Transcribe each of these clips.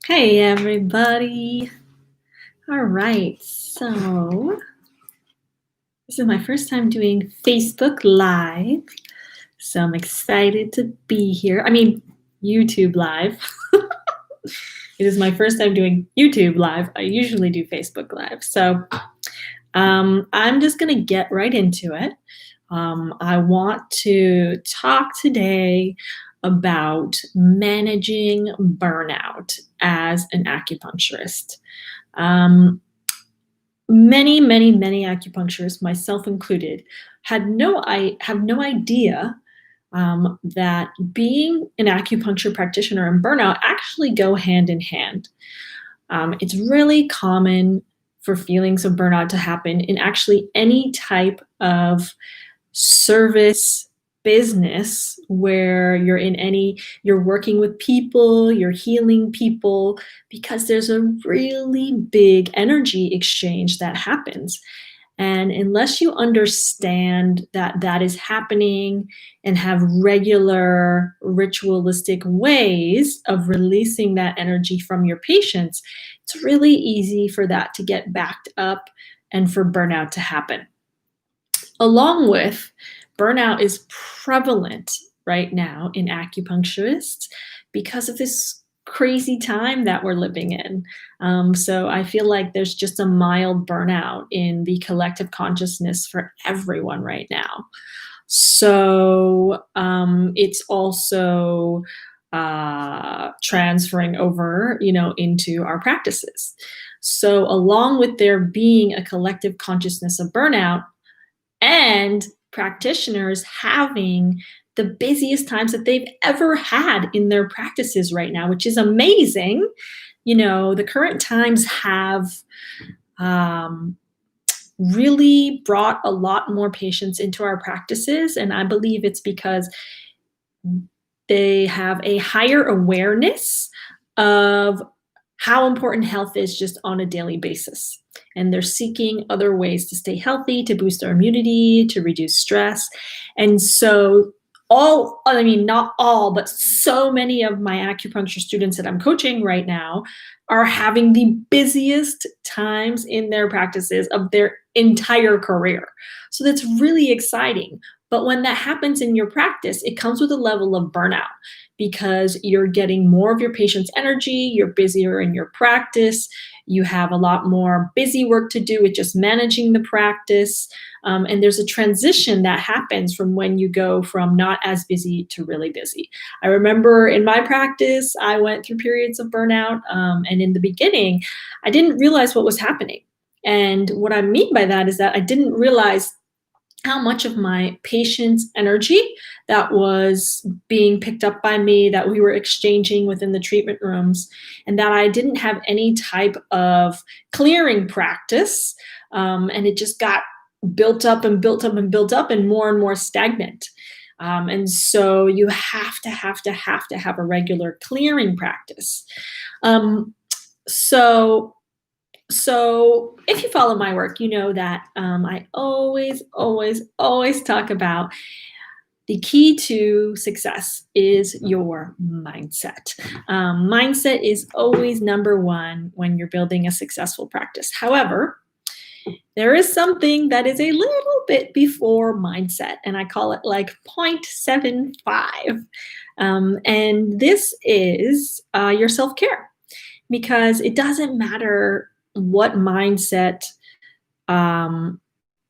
Hey everybody. All right, so this is my first time doing Facebook Live, so I'm excited to be here. I mean, YouTube Live. It is my first time doing YouTube Live. I usually do Facebook Live, so I'm just going to get right into it. I want to talk today about managing burnout as an acupuncturist. Many acupuncturists, myself included, have no idea that being an acupuncture practitioner and burnout actually go hand in hand. It's really common for feelings of burnout to happen in actually any type of service business where you're working with people, you're healing people, because there's a really big energy exchange that happens. And unless you understand that that is happening and have regular ritualistic ways of releasing that energy from your patients, it's really easy for that to get backed up and for burnout to happen. Along with, burnout is prevalent right now in acupuncturists because of this crazy time that we're living in. So I feel like there's just a mild burnout in the collective consciousness for everyone right now. So it's also transferring over, into our practices. So along with there being a collective consciousness of burnout, and practitioners having the busiest times that they've ever had in their practices right now, which is amazing. The current times have really brought a lot more patients into our practices, and I believe it's because they have a higher awareness of how important health is just on a daily basis. And they're seeking other ways to stay healthy, to boost our immunity, to reduce stress. And so not all, but so many of my acupuncture students that I'm coaching right now are having the busiest times in their practices of their entire career. So that's really exciting. But when that happens in your practice, it comes with a level of burnout because you're getting more of your patient's energy, you're busier in your practice, you have a lot more busy work to do with just managing the practice. And there's a transition that happens from when you go from not as busy to really busy. I remember in my practice, I went through periods of burnout. And in the beginning, I didn't realize what was happening. And what I mean by that is that I didn't realize how much of my patient's energy that was being picked up by me, that we were exchanging within the treatment rooms, and that I didn't have any type of clearing practice. And it just got built up and built up and built up and more stagnant. And so you have to have a regular clearing practice. So if you follow my work, you know that I always talk about the key to success is your mindset. Mindset is always number one when you're building a successful practice. However, there is something that is a little bit before mindset, and I call it like 0.75. And this is your self-care, because it doesn't matter what mindset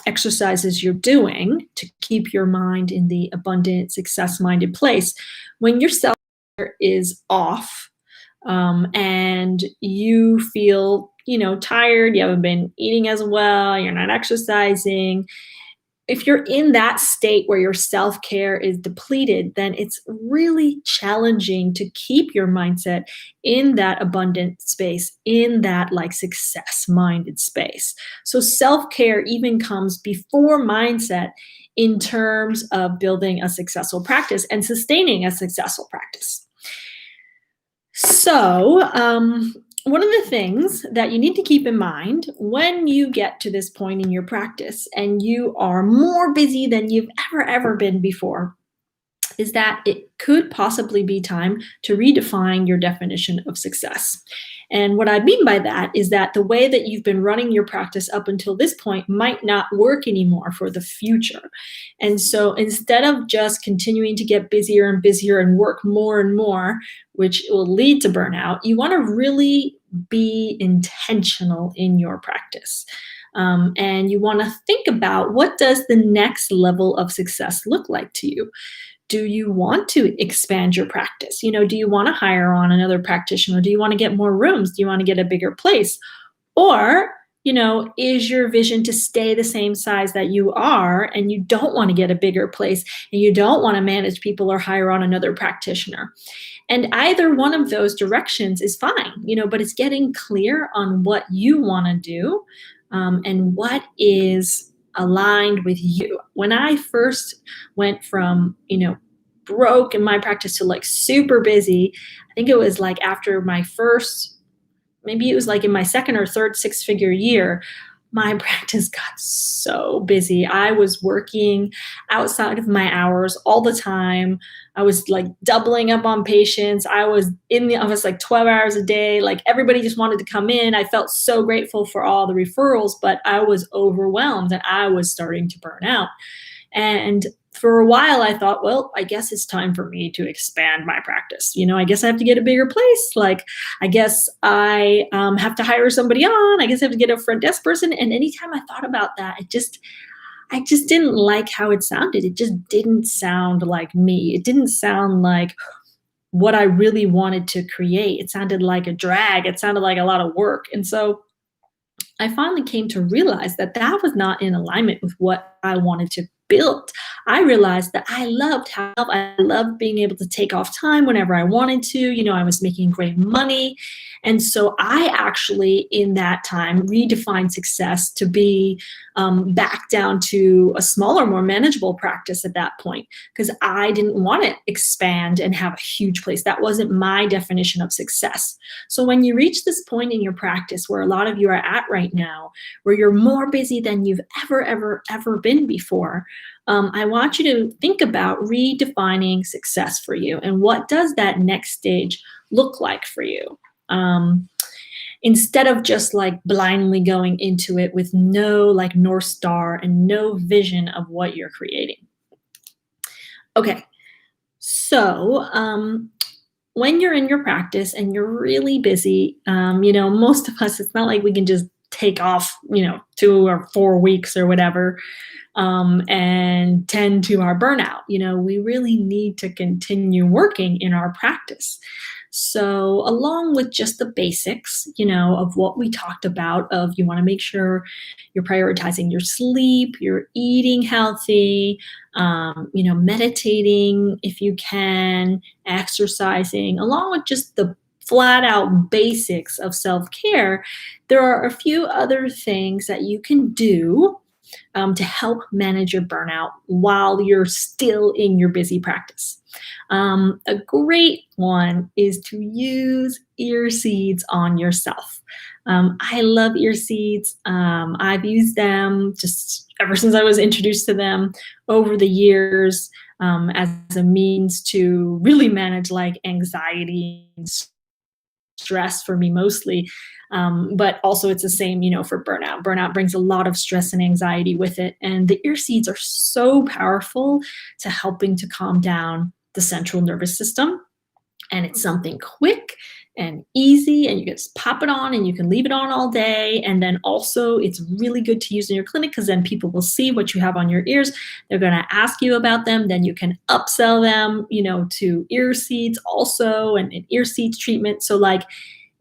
exercises you're doing to keep your mind in the abundant, success-minded place. When your self-care is off and you feel, tired, you haven't been eating as well, you're not exercising, if you're in that state where your self-care is depleted, then it's really challenging to keep your mindset in that abundant space, in that success-minded space. So self-care even comes before mindset in terms of building a successful practice and sustaining a successful practice. So, one of the things that you need to keep in mind when you get to this point in your practice and you are more busy than you've ever been before is that it could possibly be time to redefine your definition of success. And what I mean by that is that the way that you've been running your practice up until this point might not work anymore for the future. And so instead of just continuing to get busier and busier and work more and more, which will lead to burnout, you want to really be intentional in your practice. And you want to think about, what does the next level of success look like to you? Do you want to expand your practice? Do you want to hire on another practitioner? Do you want to get more rooms? Do you want to get a bigger place? Or, is your vision to stay the same size that you are, and you don't want to get a bigger place, and you don't want to manage people or hire on another practitioner? And either one of those directions is fine, but it's getting clear on what you want to do, and what is aligned with you. When I first went from, broke in my practice to like super busy, I think it was like after my first, maybe it was like in my second or third six-figure year, my practice got so busy. I was working outside of my hours all the time. I was like doubling up on patients. I was in the office like 12 hours a day. Like everybody just wanted to come in. I felt so grateful for all the referrals, but I was overwhelmed and I was starting to burn out. And for a while, I thought, well, I guess it's time for me to expand my practice. I guess I have to get a bigger place. Like, I guess I have to hire somebody on. I guess I have to get a front desk person. And anytime I thought about that, I just didn't like how it sounded. It just didn't sound like me. It didn't sound like what I really wanted to create. It sounded like a drag. It sounded like a lot of work. And so I finally came to realize that that was not in alignment with what I wanted to build. I realized that I loved being able to take off time whenever I wanted to. I was making great money. And so I actually, in that time, redefined success to be back down to a smaller, more manageable practice at that point, because I didn't want to expand and have a huge place. That wasn't my definition of success. So when you reach this point in your practice where a lot of you are at right now, where you're more busy than you've ever been before, I want you to think about redefining success for you, and what does that next stage look like for you? Instead of just like blindly going into it with no like North Star and no vision of what you're creating. Okay, so when you're in your practice and you're really busy, most of us, it's not like we can just take off, 2 or 4 weeks or whatever, and tend to our burnout. We really need to continue working in our practice. So along with just the basics, of what we talked about, of you want to make sure you're prioritizing your sleep, you're eating healthy, meditating if you can, exercising, along with just the flat out basics of self-care, there are a few other things that you can do to help manage your burnout while you're still in your busy practice. A great one is to use ear seeds on yourself. I love ear seeds. I've used them just ever since I was introduced to them over the years, as a means to really manage like anxiety and stress for me mostly. But also it's the same, for burnout. Burnout brings a lot of stress and anxiety with it. And the ear seeds are so powerful to helping to calm down the central nervous system. And it's something quick and easy, and you can just pop it on and you can leave it on all day. And then also it's really good to use in your clinic, because then people will see what you have on your ears. They're going to ask you about them. Then you can upsell them, to ear seeds also, and an ear seeds treatment. So like,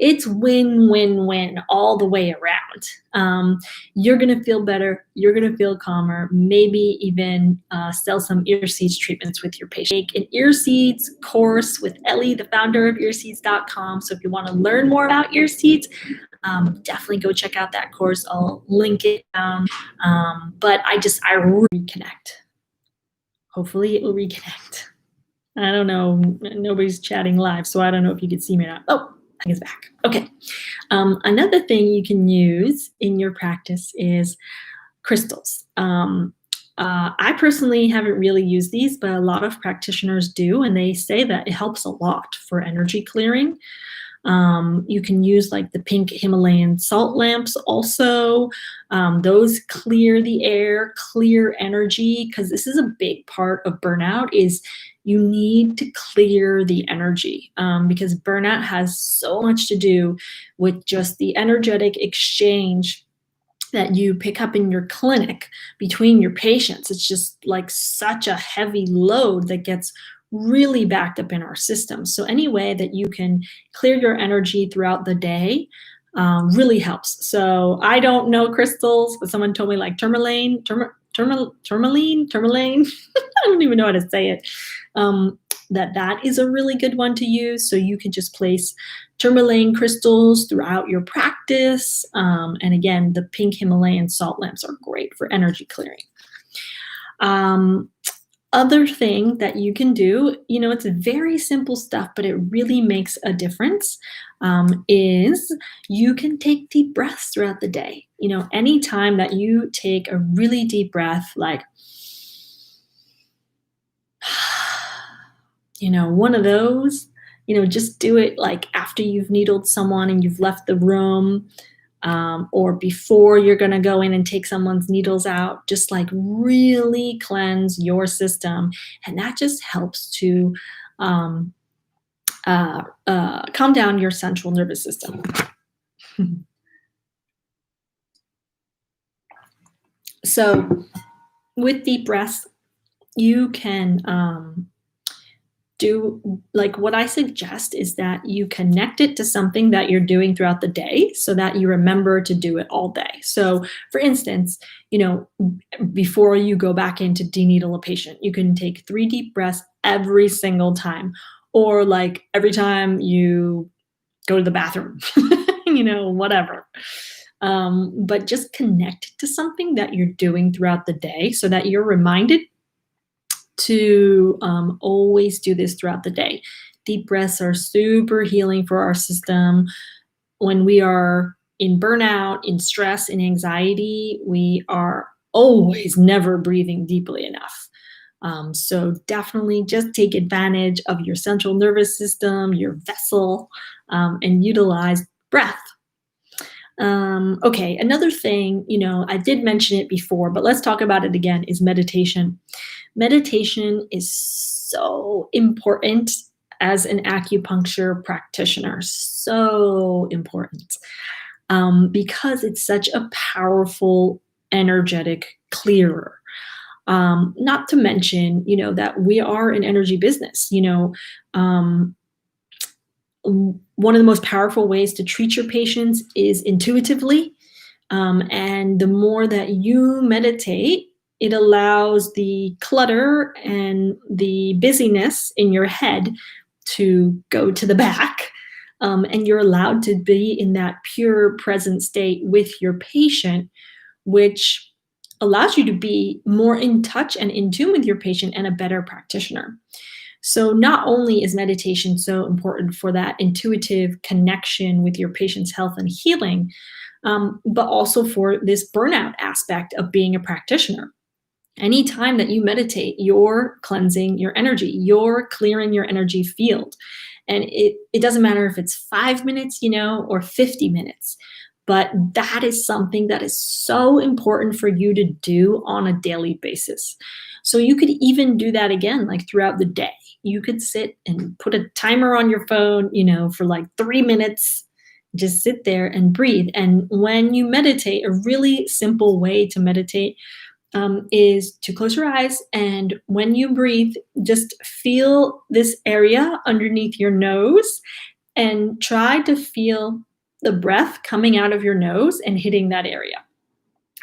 it's win-win-win all the way around. You're going to feel better. You're going to feel calmer. Maybe even sell some ear seeds treatments with your patient. Make an ear seeds course with Ellie, the founder of earseeds.com. So if you want to learn more about ear seeds, definitely go check out that course. I'll link it down. But I reconnect. Hopefully it will reconnect. I don't know. Nobody's chatting live, so I don't know if you can see me now. Oh, I think it's back. Okay. Another thing you can use in your practice is crystals. I personally haven't really used these, but a lot of practitioners do, and they say that it helps a lot for energy clearing. You can use like the pink Himalayan salt lamps also. Those clear the air, clear energy, because this is a big part of burnout is you need to clear the energy because burnout has so much to do with just the energetic exchange that you pick up in your clinic between your patients. It's just like such a heavy load that gets really backed up in our system. So, any way that you can clear your energy throughout the day really helps. So, I don't know crystals, but someone told me like tourmaline. I don't even know how to say it. That is a really good one to use. So you can just place tourmaline crystals throughout your practice. And again, the pink Himalayan salt lamps are great for energy clearing. Other thing that you can do, it's very simple stuff, but it really makes a difference, is you can take deep breaths throughout the day. Anytime that you take a really deep breath, like, one of those, just do it like after you've needled someone and you've left the room, or before you're going to go in and take someone's needles out, just like really cleanse your system. And that just helps to calm down your central nervous system. So with deep breaths, you can do like what I suggest is that you connect it to something that you're doing throughout the day so that you remember to do it all day. So, for instance, before you go back in to deneedle a patient, you can take 3 deep breaths every single time, or like every time you go to the bathroom, whatever. But just connect it to something that you're doing throughout the day so that you're reminded to always do this throughout the day. Deep breaths are super healing for our system. When we are in burnout, in stress, in anxiety, we are always never breathing deeply enough. So definitely just take advantage of your central nervous system, your vessel, and utilize breath. Okay, another thing, I did mention it before, but let's talk about it again, is meditation. Meditation is so important as an acupuncture practitioner, so important, because it's such a powerful, energetic clearer. Not to mention, that we are an energy business. One of the most powerful ways to treat your patients is intuitively. And the more that you meditate, it allows the clutter and the busyness in your head to go to the back. And you're allowed to be in that pure present state with your patient, which allows you to be more in touch and in tune with your patient and a better practitioner. So not only is meditation so important for that intuitive connection with your patient's health and healing, but also for this burnout aspect of being a practitioner. Anytime that you meditate, you're cleansing your energy, you're clearing your energy field. And it doesn't matter if it's 5 minutes, or 50 minutes, but that is something that is so important for you to do on a daily basis. So you could even do that again, like throughout the day. You could sit and put a timer on your phone, for like 3 minutes. Just sit there and breathe. And when you meditate, a really simple way to meditate is to close your eyes. And when you breathe, just feel this area underneath your nose and try to feel the breath coming out of your nose and hitting that area.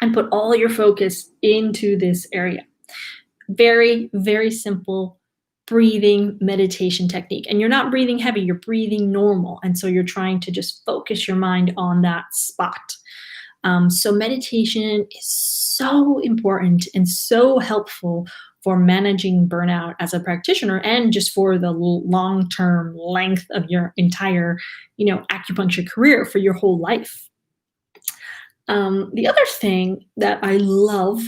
And put all your focus into this area. Very, very simple breathing meditation technique. And you're not breathing heavy, you're breathing normal. And so you're trying to just focus your mind on that spot. So meditation is so important and so helpful for managing burnout as a practitioner and just for the long-term length of your entire, acupuncture career for your whole life. The other thing that I love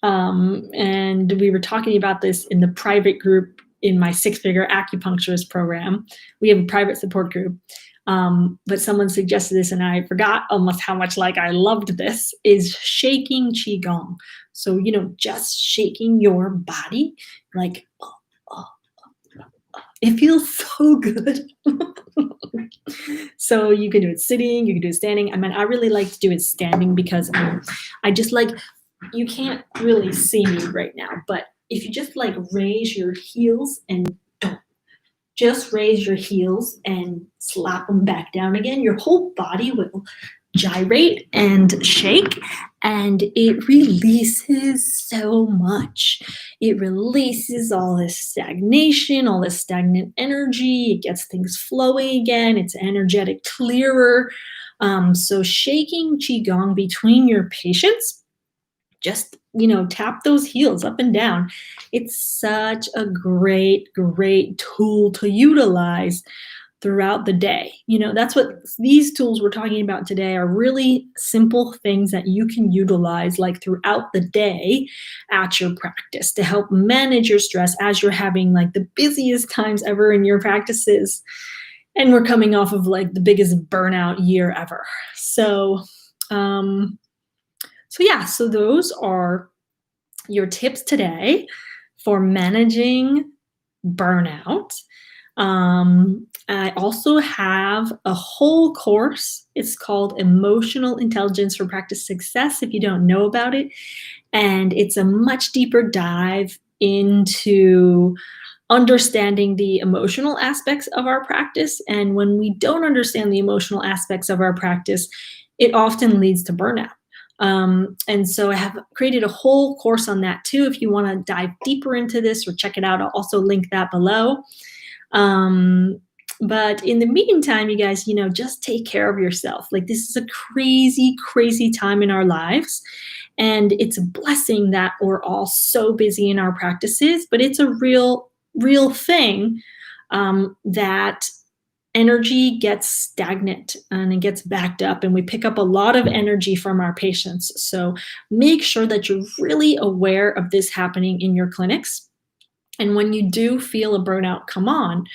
And we were talking about this in the private group in my six-figure acupuncturist program. We have a private support group. But someone suggested this and I forgot almost how much like I loved this, is shaking qigong. So, just shaking your body, like, oh, it feels so good. So you can do it sitting, you can do it standing. I mean, I really like to do it standing because I just like, you can't really see me right now, but if you just like raise your heels and just raise your heels and slap them back down again, your whole body will gyrate and shake, and it releases so much. It releases all this stagnation, all this stagnant energy. It gets things flowing again. It's energetic, clearer. So shaking qigong between your patients, just tap those heels up and down. It's such a great tool to utilize throughout the day. That's what these tools we're talking about today are, really simple things that you can utilize like throughout the day at your practice to help manage your stress as you're having like the busiest times ever in your practices. And we're coming off of like the biggest burnout year ever. So so those are your tips today for managing burnout. I also have a whole course. It's called Emotional Intelligence for Practice Success, if you don't know about it. And it's a much deeper dive into understanding the emotional aspects of our practice. And when we don't understand the emotional aspects of our practice, it often leads to burnout. And so I have created a whole course on that too. If you want to dive deeper into this or check it out, I'll also link that below. But in the meantime, you guys, just take care of yourself. Like, this is a crazy time in our lives. And it's a blessing that we're all so busy in our practices, but it's a real thing, that energy gets stagnant and it gets backed up, and we pick up a lot of energy from our patients. So make sure that you're really aware of this happening in your clinics. And when you do feel a burnout come on,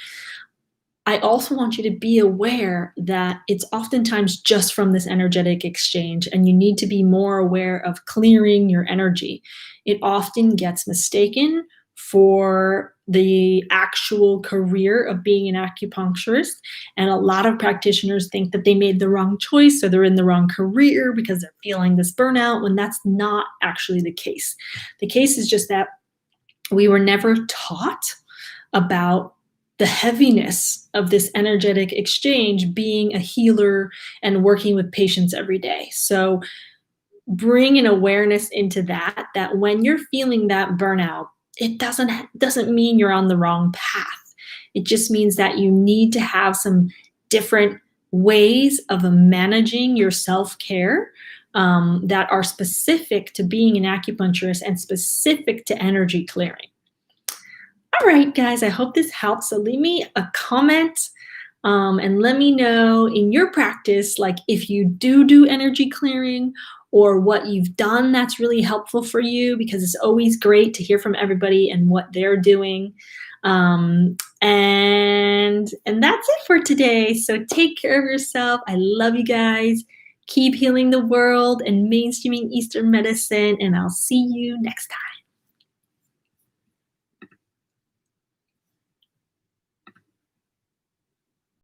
I also want you to be aware that it's oftentimes just from this energetic exchange, and you need to be more aware of clearing your energy. It often gets mistaken for the actual career of being an acupuncturist. And a lot of practitioners think that they made the wrong choice or they're in the wrong career because they're feeling this burnout, when that's not actually the case. The case is just that we were never taught about the heaviness of this energetic exchange, being a healer and working with patients every day. So bring an awareness into that when you're feeling that burnout, it doesn't mean you're on the wrong path. It just means that you need to have some different ways of managing your self-care that are specific to being an acupuncturist and specific to energy clearing. All right, guys, I hope this helps. So leave me a comment and let me know in your practice, like if you do energy clearing, or what you've done that's really helpful for you, because it's always great to hear from everybody and what they're doing. And that's it for today. So take care of yourself. I love you guys. Keep healing the world and mainstreaming Eastern medicine, and I'll see you next time.